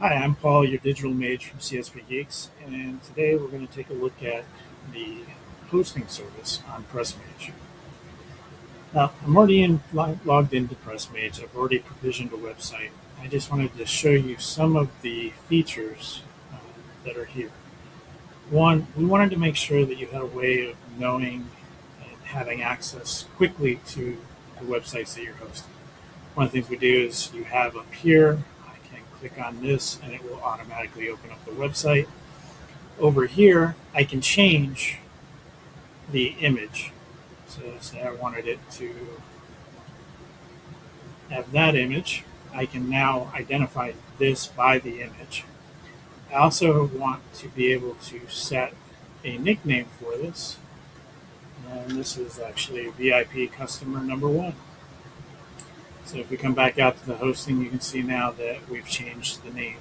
Hi, I'm Paul, your digital mage from CSP Geeks, and today we're going to take a look at the hosting service on Press Mage. Now, I'm already logged into Press Mage. I've already provisioned a website. I just wanted to show you some of the features that are here. One, we wanted to make sure that you had a way of knowing and having access quickly to the websites that you're hosting. One of the things we do is you have up here, click on this and it will automatically open up the website. Over here, I can change the image. So say I wanted it to have that image. I can now identify this by the image. I also want to be able to set a nickname for this. And this is actually VIP customer number 1. So if we come back out to the hosting, you can see now that we've changed the name.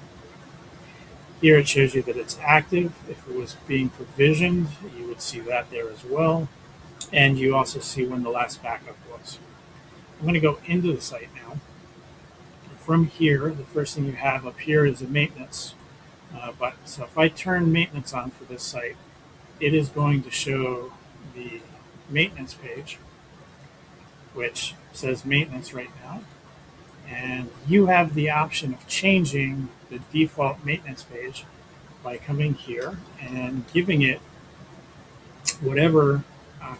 Here it shows you that it's active. If it was being provisioned, you would see that there as well. And you also see when the last backup was. I'm going to go into the site now. From here, the first thing you have up here is a maintenance button. So if I turn maintenance on for this site, it is going to show the maintenance page, which says maintenance right now. And you have the option of changing the default maintenance page by coming here and giving it whatever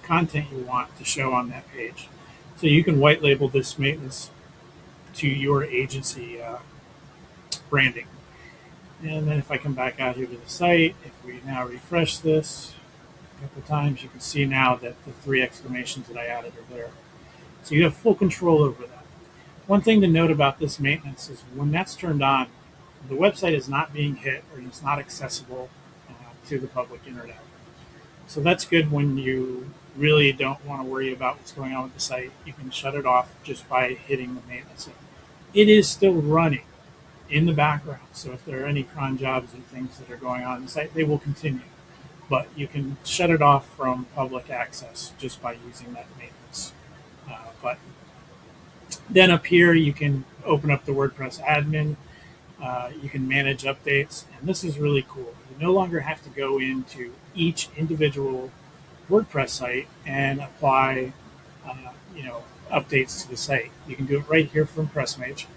content you want to show on that page. So you can white label this maintenance to your agency branding. And then if I come back out here to the site, if we now refresh this a couple times, you can see now that the 3 exclamations that I added are there. So you have full control over that. One thing to note about this maintenance is when that's turned on, the website is not being hit or it's not accessible to the public internet. So that's good when you really don't want to worry about what's going on with the site. You can shut it off just by hitting the maintenance. It is still running in the background. So if there are any cron jobs and things that are going on in the site, they will continue. But you can shut it off from public access just by using that maintenance button. Then up here, you can open up the WordPress admin. You can manage updates. And this is really cool. You no longer have to go into each individual WordPress site and apply updates to the site. You can do it right here from Press Mage.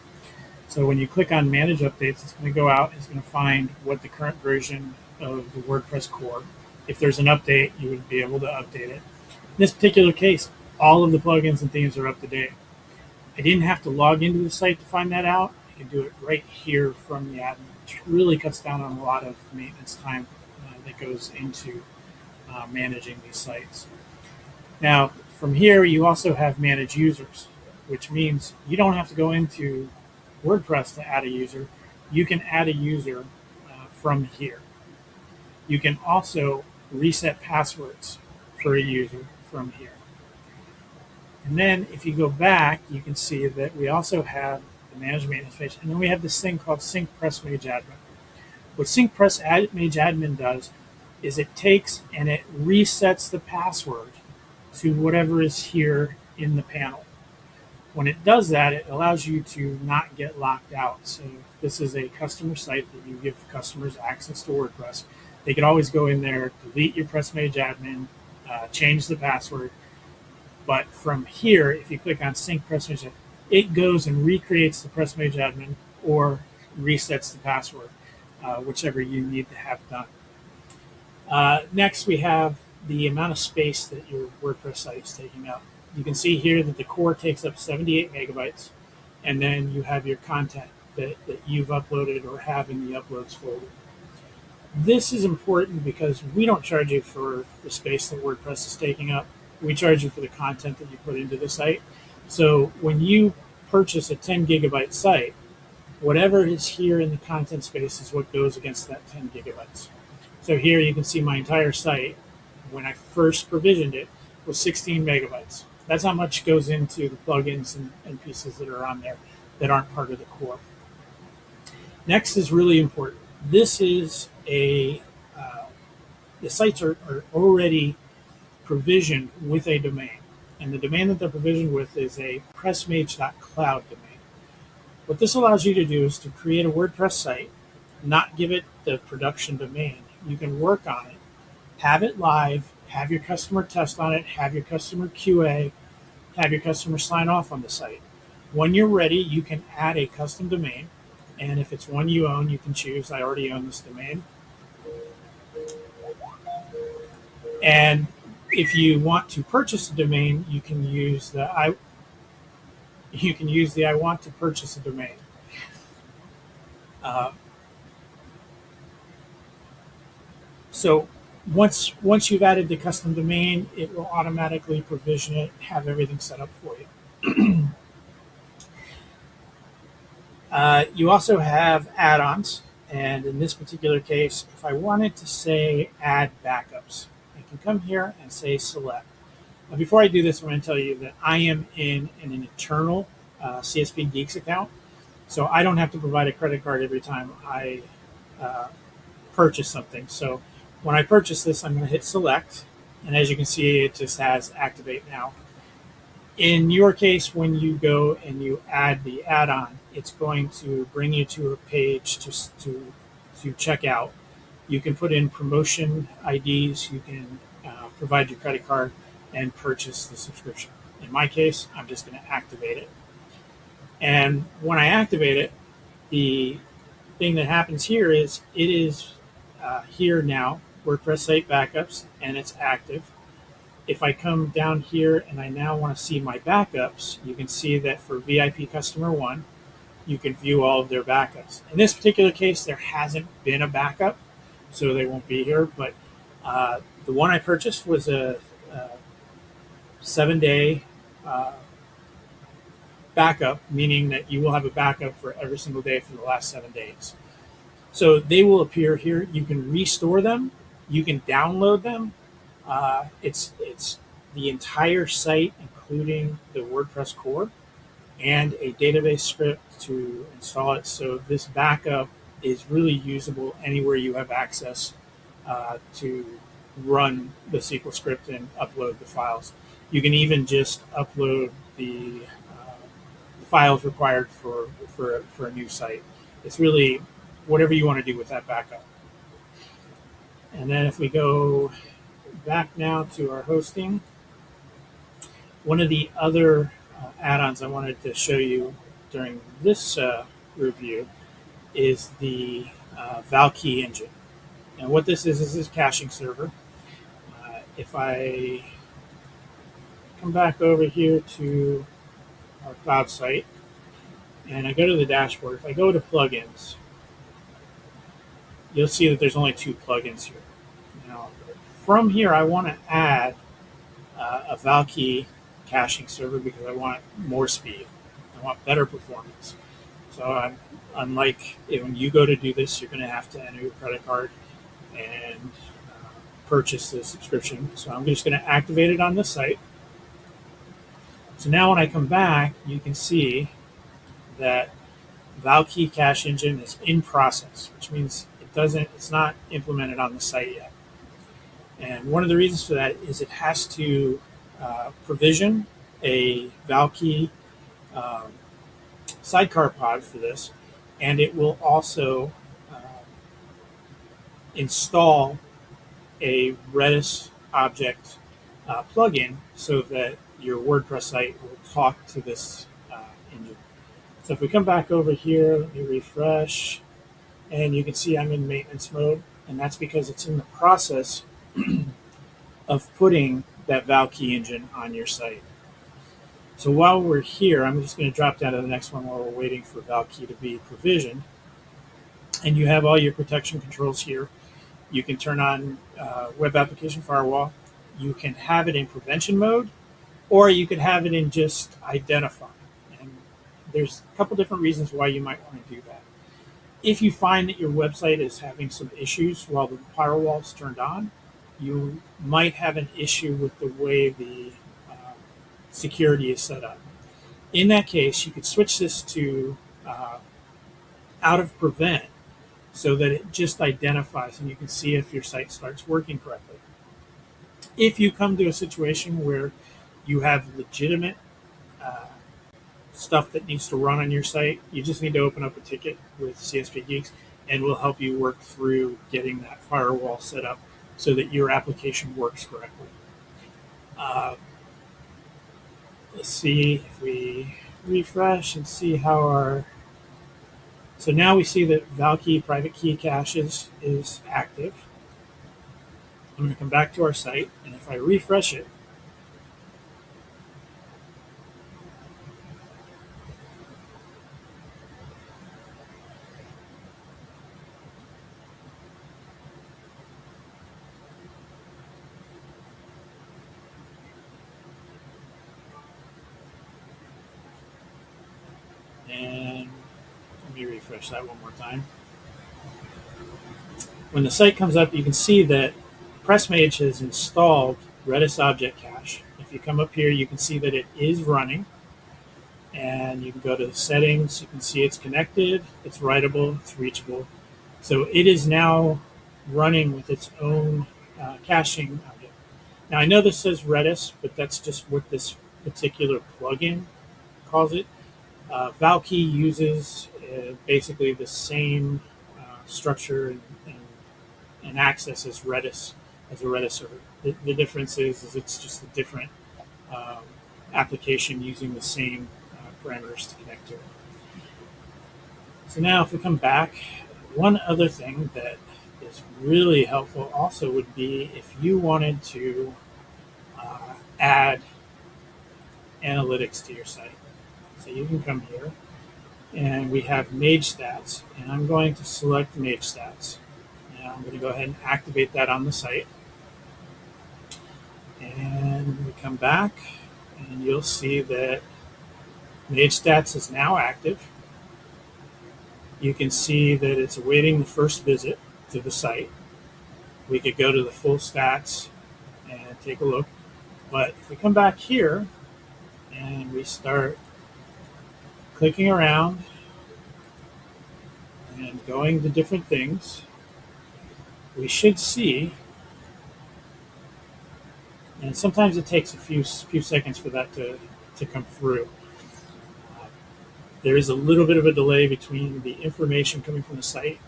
So when you click on Manage Updates, it's going to go out. It's going to find what the current version of the WordPress core. If there's an update, you would be able to update it. In this particular case, all of the plugins and themes are up to date. I didn't have to log into the site to find that out. I can do it right here from the admin, which really cuts down on a lot of maintenance time that goes into managing these sites. Now, from here, you also have Manage Users, which means you don't have to go into WordPress to add a user. You can add a user from here. You can also reset passwords for a user from here. And then if you go back, you can see that we also have the Manage Maintenance page. And then we have this thing called Sync Press Mage Admin. What Sync Press Mage Admin does is it takes and it resets the password to whatever is here in the panel. When it does that, it allows you to not get locked out. So if this is a customer site that you give customers access to WordPress, they can always go in there, delete your Press Mage Admin, change the password. But from here, if you click on Sync Press Mage, it goes and recreates the Press Mage Admin or resets the password, whichever you need to have done. Next, we have the amount of space that your WordPress site is taking up. You can see here that the core takes up 78 megabytes, and then you have your content that you've uploaded or have in the uploads folder. This is important because we don't charge you for the space that WordPress is taking up. We charge you for the content that you put into the site. So when you purchase a 10 gigabyte site, whatever is here in the content space is what goes against that 10 gigabytes. So here you can see my entire site, when I first provisioned it, was 16 megabytes. That's how much goes into the plugins and pieces that are on there that aren't part of the core. Next is really important. This is the sites are already provisioned with a domain. And the domain that they're provisioned with is a pressmage.cloud domain. What this allows you to do is to create a WordPress site not give it the production domain. You can work on it, have it live, have your customer test on it, have your customer QA, have your customer sign off on the site. When you're ready, you can add a custom domain. And if it's one you own, you can choose, I already own this domain. And if you want to purchase a domain, you can use the I want to purchase a domain. So once you've added the custom domain, it will automatically provision it, have everything set up for you. You also have add-ons, and in this particular case, if I wanted to say add backups, I can come here and say select. Now, before I do this, I'm going to tell you that I am in an internal CSP Geeks account, so I don't have to provide a credit card every time I purchase something. So when I purchase this, I'm going to hit select, and as you can see, it just has activate now. In your case, when you go and you add the add-on, it's going to bring you to a page to check out. You can put in promotion IDs, you can provide your credit card, and purchase the subscription. In my case, I'm just going to activate it. And when I activate it, the thing that happens here is it is here now, WordPress site backups, and it's active. If I come down here and I now want to see my backups, you can see that for VIP Customer 1, you can view all of their backups. In this particular case, there hasn't been a backup, so they won't be here. But the one I purchased was a 7-day backup, meaning that you will have a backup for every single day for the last 7 days. So they will appear here. You can restore them. You can download them. It's the entire site, including the WordPress core, and a database script to install it. So this backup is really usable anywhere you have access to run the SQL script and upload the files. You can even just upload the files required for a new site. It's really whatever you want to do with that backup. And then if we go back now to our hosting, one of the other add-ons I wanted to show you during this review is the Valkey engine. And what this is a caching server. If I come back over here to our cloud site and I go to the dashboard, if I go to plugins, you'll see that there's only 2 plugins here. Now, from here, I want to add a Valkey caching server because I want more speed. I want better performance. So unlike when you go to do this, you're going to have to enter your credit card and purchase the subscription. So I'm just going to activate it on this site. So now when I come back, you can see that Valkey cache engine is in process, which means it's not implemented on the site yet. And one of the reasons for that is it has to provision a Valkey sidecar pod for this, and it will also install a Redis object plugin so that your WordPress site will talk to this engine. So if we come back over here, let me refresh, and you can see I'm in maintenance mode, and that's because it's in the process of putting that Valkey engine on your site. So while we're here, I'm just going to drop down to the next one while we're waiting for Valkey to be provisioned. And you have all your protection controls here. You can turn on web application firewall. You can have it in prevention mode, or you could have it in just identify. And there's a couple different reasons why you might want to do that. If you find that your website is having some issues while the firewall is turned on, you might have an issue with the way the security is set up. In that case, you could switch this to out of prevent so that it just identifies and you can see if your site starts working correctly. If you come to a situation where you have legitimate stuff that needs to run on your site, you just need to open up a ticket with CSP Geeks. and will help you work through getting that firewall set up so that your application works correctly. Uh, let's see if we refresh and see how our. So now we see that Valkey private key caches is active. I'm going to come back to our site, and if I refresh it, and let me refresh that one more time. When the site comes up, you can see that Press Mage has installed Redis Object Cache. If you come up here, you can see that it is running. And you can go to the settings. You can see it's connected, it's writable, it's reachable. So it is now running with its own caching object. Now I know this says Redis, but that's just what this particular plugin calls it. Valkey uses basically the same structure and access as Redis, as a Redis server. The difference is it's just a different application using the same parameters to connect to it. So now if we come back, one other thing that is really helpful also would be if you wanted to add analytics to your site. So you can come here and we have Mage Stats, and I'm going to select Mage Stats. And I'm going to go ahead and activate that on the site. And we come back and you'll see that Mage Stats is now active. You can see that it's awaiting the first visit to the site. We could go to the full stats and take a look. But if we come back here and we start clicking around and going to different things, we should see, and sometimes it takes a few seconds for that to come through. There is a little bit of a delay between the information coming from the site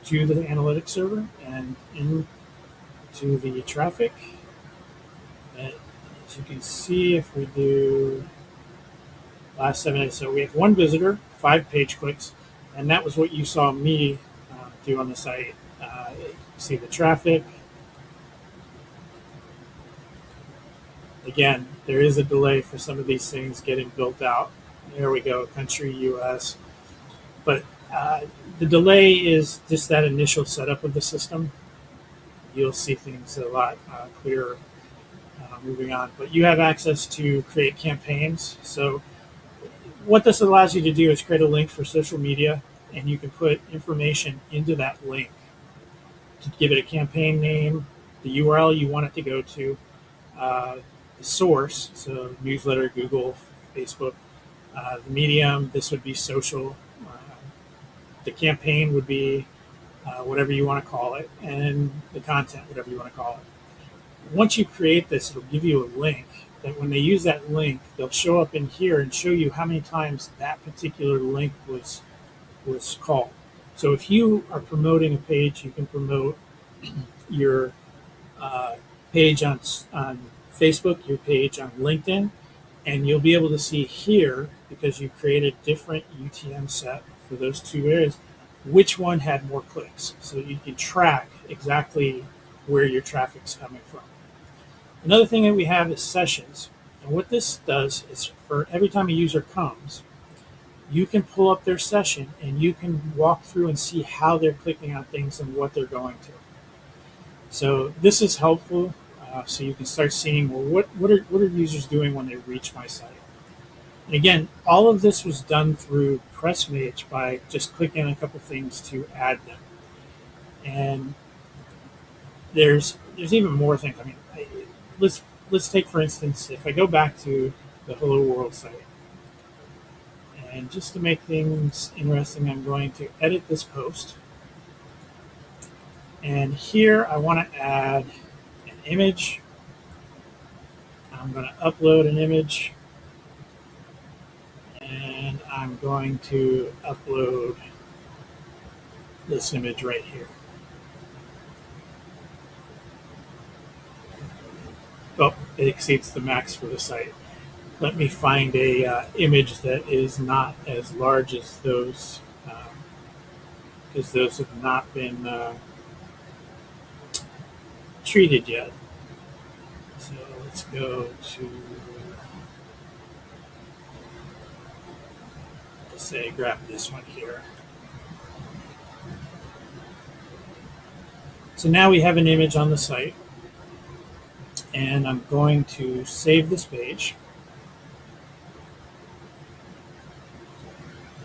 to the analytics server and into the traffic. But as you can see, if we do last 7 minutes, so we have 1 visitor, 5 page clicks, and that was what you saw me do on the site. See the traffic. Again, there is a delay for some of these things getting built out. There we go, country, US. But the delay is just that initial setup of the system. You'll see things a lot clearer moving on. But you have access to create campaigns. So what this allows you to do is create a link for social media, and you can put information into that link to give it a campaign name, the URL you want it to go to, the source, so newsletter, Google, Facebook, the medium, this would be social. The campaign would be whatever you want to call it, and the content, whatever you want to call it. Once you create this, it'll give you a link that when they use that link, they'll show up in here and show you how many times that particular link was called. So if you are promoting a page, you can promote your page on Facebook, your page on LinkedIn, and you'll be able to see here, because you created a different UTM set for those 2 areas, which one had more clicks. So you can track exactly where your traffic's coming from. Another thing that we have is sessions. And what this does is for every time a user comes, you can pull up their session and you can walk through and see how they're clicking on things and what they're going to. So this is helpful. So you can start seeing, well, what are users doing when they reach my site? And again, all of this was done through Press Mage by just clicking on a couple things to add them. And there's even more things. I mean, let's take, for instance, if I go back to the Hello World site, and just to make things interesting, I'm going to edit this post. And here I want to add an image. I'm going to upload an image. And I'm going to upload this image right here. Oh, it exceeds the max for the site. Let me find a image that is not as large as those, because those have not been treated yet. So let's go to, let's say, grab this one here. So now we have an image on the site, and I'm going to save this page.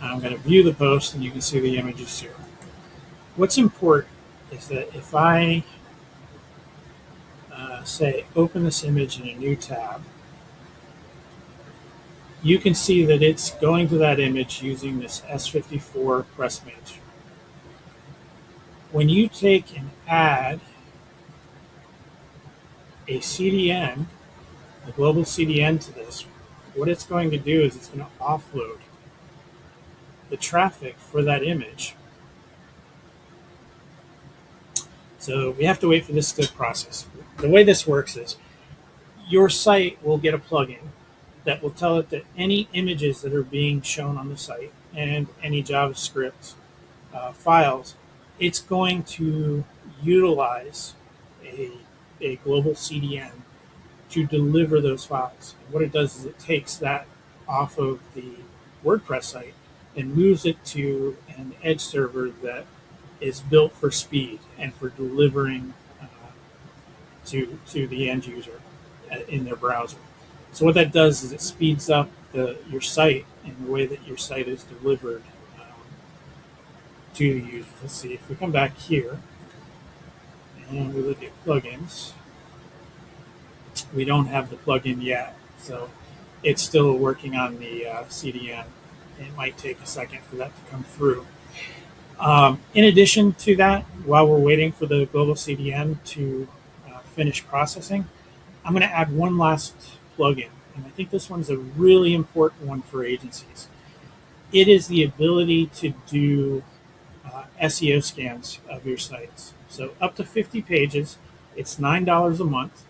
I'm going to view the post, and you can see the images here. What's important is that if I say open this image in a new tab, you can see that it's going to that image using this S54 Press Mage. When you take and add a CDN, a global CDN to this, what it's going to do is it's going to offload the traffic for that image. So we have to wait for this to process. The way this works is your site will get a plugin that will tell it that any images that are being shown on the site and any JavaScript files, it's going to utilize a global CDN to deliver those files. And what it does is it takes that off of the WordPress site and moves it to an edge server that is built for speed and for delivering to the end user in their browser. So what that does is it speeds up your site and the way that your site is delivered to the users. Let's see, if we come back here and we look at plugins, we don't have the plugin yet, so it's still working on the CDN. It might take a second for that to come through. In addition to that, while we're waiting for the global CDN to finish processing, I'm going to add one last plugin, and I think this one's a really important one for agencies. It is the ability to do SEO scans of your sites. So up to 50 pages, it's $9 a month.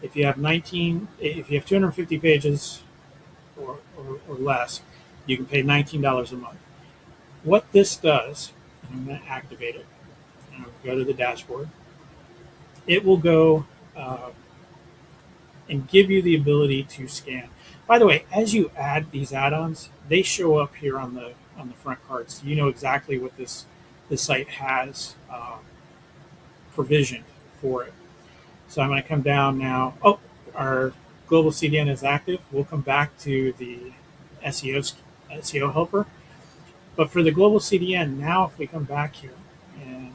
If you have 250 pages or less, you can pay $19 a month. What this does, and I'm going to activate it, and I'll go to the dashboard. It will go and give you the ability to scan. By the way, as you add these add-ons, they show up here on the front card, so you know exactly what this site has provisioned for it. So I'm going to come down now. Oh, our global CDN is active. We'll come back to the SEO helper. But for the global CDN, now if we come back here and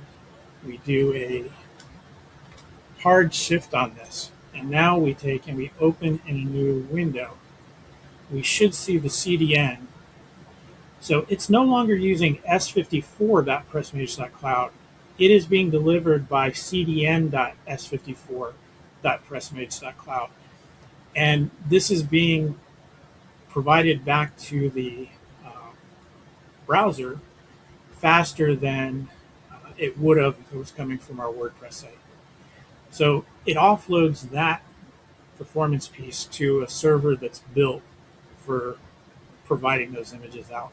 we do a hard shift on this, and now we take and we open in a new window, we should see the CDN. So it's no longer using s54.pressmage.cloud. It is being delivered by cdn.s54.pressmage.cloud. And this is being provided back to the browser faster than it would have if it was coming from our WordPress site. So it offloads that performance piece to a server that's built for providing those images out.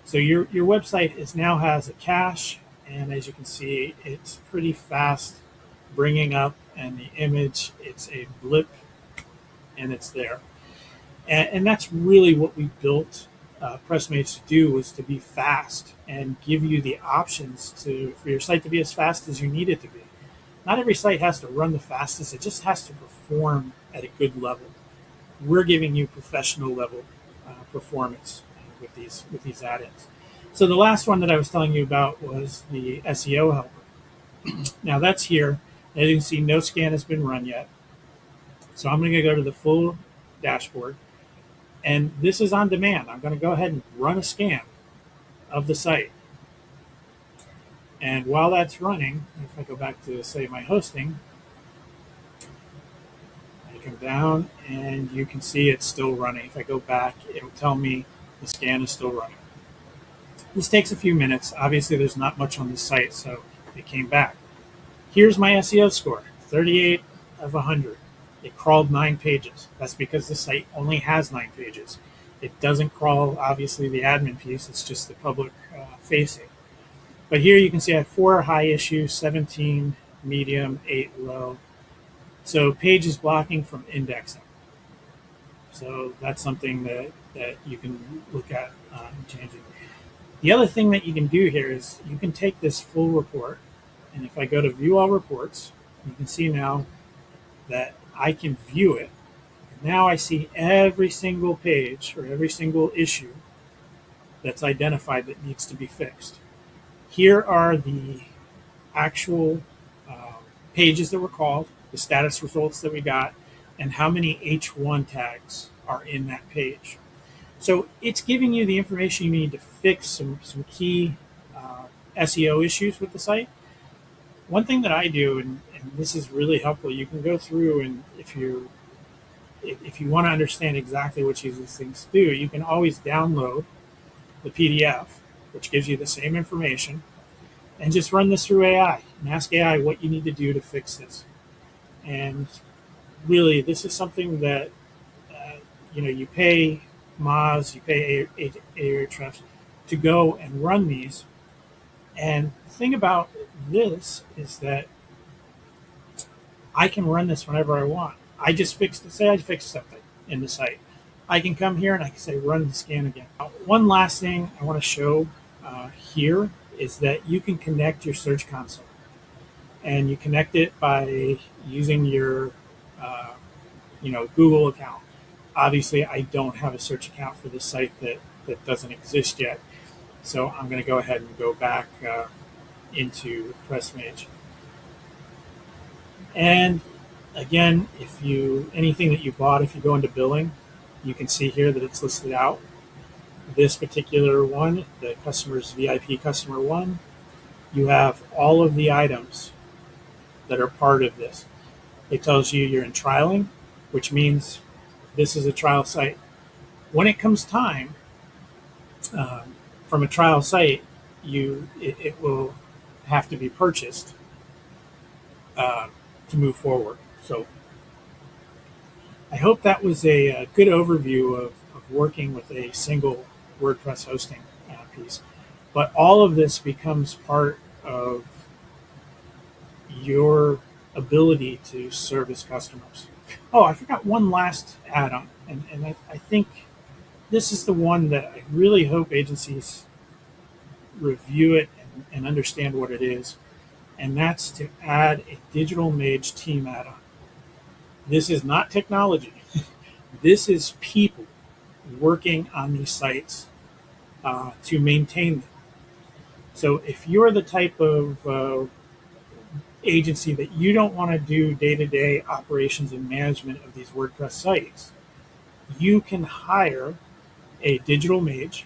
So your website now has a cache, and as you can see, it's pretty fast bringing up, and the image, it's a blip, and it's there. And that's really what we built Press Mage to do, was to be fast and give you the options for your site to be as fast as you need it to be. Not every site has to run the fastest, it just has to perform at a good level. We're giving you professional level performance with these add-ins. So the last one that I was telling you about was the SEO helper. Now that's here. As you can see, no scan has been run yet. So I'm going to go to the full dashboard, and this is on demand. I'm going to go ahead and run a scan of the site. And while that's running, if I go back to, say, my hosting, I come down and you can see it's still running. If I go back, it'll tell me the scan is still running. This takes a few minutes. Obviously, there's not much on this site, so it came back. Here's my SEO score, 38 of 100. It crawled 9 pages. That's because the site only has 9 pages. It doesn't crawl, obviously, the admin piece. It's just the public facing. But here you can see I have 4 high issues, 17 medium, 8 low. So pages blocking from indexing. So that's something that you can look at changing. The other thing that you can do here is you can take this full report, and if I go to view all reports, you can see now that I can view it. Now I see every single page or every single issue that's identified that needs to be fixed. Here are the actual pages that were called, the status results that we got, and how many H1 tags are in that page. So it's giving you the information you need to fix some key SEO issues with the site. One thing that I do, and this is really helpful, you can go through, and if you want to understand exactly what these things do, you can always download the PDF, which gives you the same information, and just run this through AI and ask AI what you need to do to fix this. And really, this is something that you pay Moz, you pay Ahrefs to go and run these. And the thing about this is that I can run this whenever I want. I just fixed, say I fixed something in the site. I can come here and I can say run the scan again. One last thing I want to show here is that you can connect your Search Console. And you connect it by using your Google account. Obviously, I don't have a search account for this site that doesn't exist yet. So I'm going to go ahead and go back into Press Mage. And again, anything that you bought, if you go into billing, you can see here that it's listed out. This particular one, the customer's VIP customer 1, you have all of the items that are part of this. It tells you you're in trialing, which means this is a trial site. When it comes time from a trial site, it will have to be purchased to move forward. So I hope that was a good overview of working with a single WordPress hosting piece. But all of this becomes part of your ability to service customers. Oh, I forgot one last add-on, and I think this is the one that I really hope agencies review it and understand what it is, and that's to add a Digital Mage team add-on. This is not technology. This is people working on these sites to maintain them. So if you're the type of agency that you don't want to do day-to-day operations and management of these WordPress sites, you can hire a Digital Mage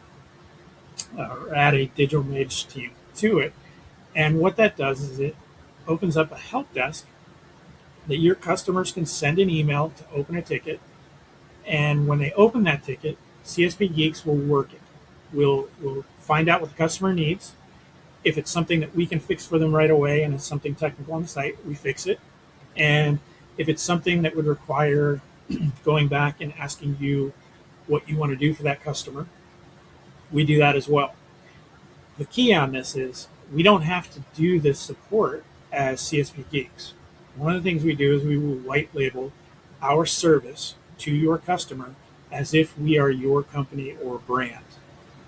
or add a Digital Mage team to it. And what that does is it opens up a help desk that your customers can send an email to open a ticket. And when they open that ticket, CSP Geeks will work it. We'll find out what the customer needs. If it's something that we can fix for them right away and it's something technical on the site, we fix it. And if it's something that would require going back and asking you what you want to do for that customer, we do that as well. The key on this is we don't have to do this support as CSP Geeks. One of the things we do is we will white label our service to your customer as if we are your company or brand.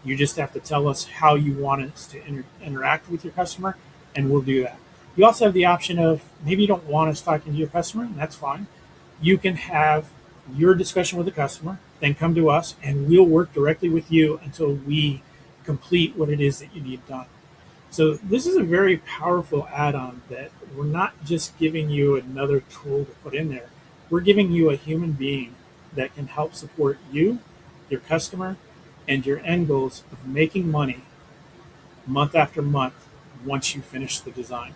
You just have to tell us how you want us to interact with your customer, and we'll do that. You also have the option of maybe you don't want us talking to your customer, and that's fine. You can have your discussion with the customer, then come to us, and we'll work directly with you until we complete what it is that you need done. So this is a very powerful add-on that we're not just giving you another tool to put in there. We're giving you a human being that can help support you, your customer, and your end goals of making money month after month once you finish the design.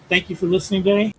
Thank you for listening today.